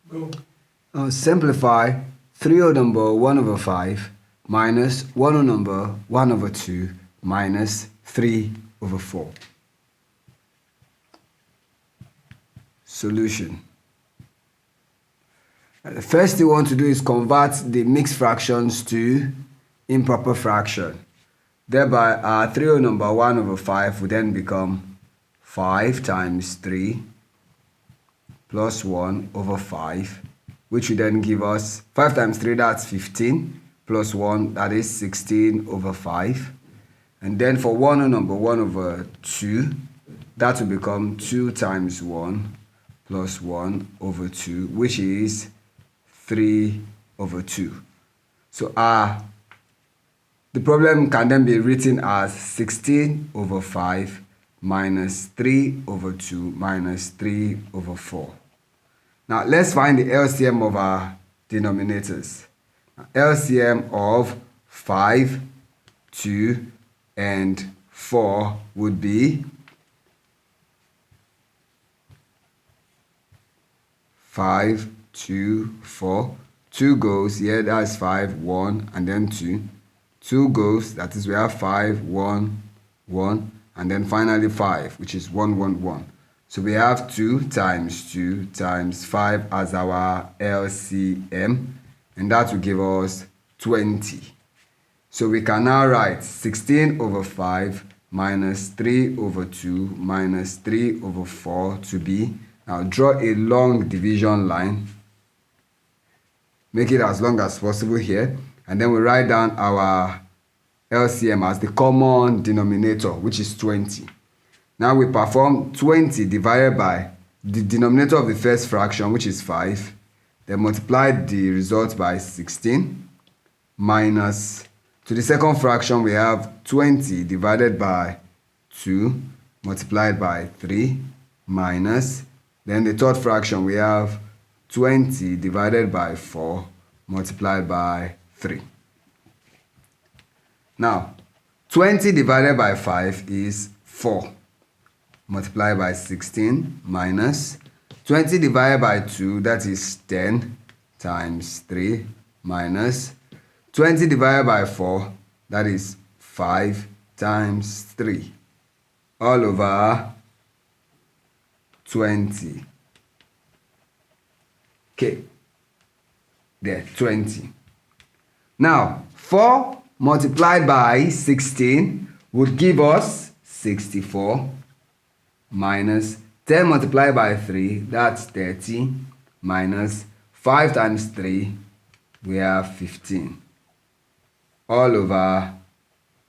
Go. Simplify 3 whole number 1 over 5 minus 1 whole number 1 over 2 minus 3 over 4. Solution. The first thing we want to do is convert the mixed fractions to improper fraction. Thereby, our 3 whole number 1 over 5 will then become 5 times 3 plus 1 over 5, which will then give us 5 times 3, that's 15, plus 1, that is 16 over 5. And then for 1 whole number 1 over 2, that will become 2 times 1 plus 1 over 2, which is 3 over 2. So the problem can then be written as 16 over 5 minus 3 over 2 minus 3 over 4. Now let's find the LCM of our denominators. LCM of 5, 2, and 4 would be 5, 2, 4. 2 goes, here that's 5, 1, and then 2. 2 goes, that is we have 5, 1, 1, and then finally 5, which is 1, 1, 1. So we have 2 times 2 times 5 as our LCM, and that will give us 20. So we can now write 16 over 5 minus 3 over 2 minus 3 over 4 to be, now draw a long division line, make it as long as possible here, and then we write down our LCM as the common denominator, which is 20. Now we perform 20 divided by the denominator of the first fraction, which is 5, then multiply the result by 16, minus, to the second fraction we have 20 divided by 2, multiplied by 3, minus, then the third fraction we have 20 divided by 4, multiplied by 3. Now, 20 divided by 5 is 4. Multiplied by 16 minus 20 divided by 2, that is 10 times 3 minus 20 divided by 4, that is 5 times 3, all over 20. Okay, there, 20. Now, 4 multiplied by 16 would give us 64, minus 10 multiplied by 3, that's 30, minus 5 times 3, we have 15, all over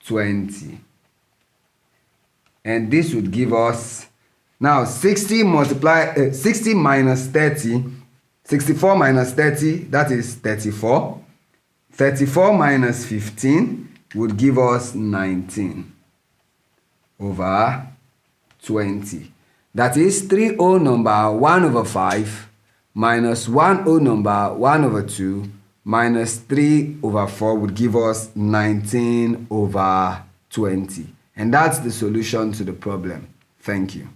20. And this would give us, now 60 minus 30, 64 minus 30, that is 34. 34 minus 15 would give us 19 over 20. That is 3 whole number 1 over 5 minus 1 whole number 1 over 2 minus 3 over 4 would give us 19 over 20. And that's the solution to the problem. Thank you.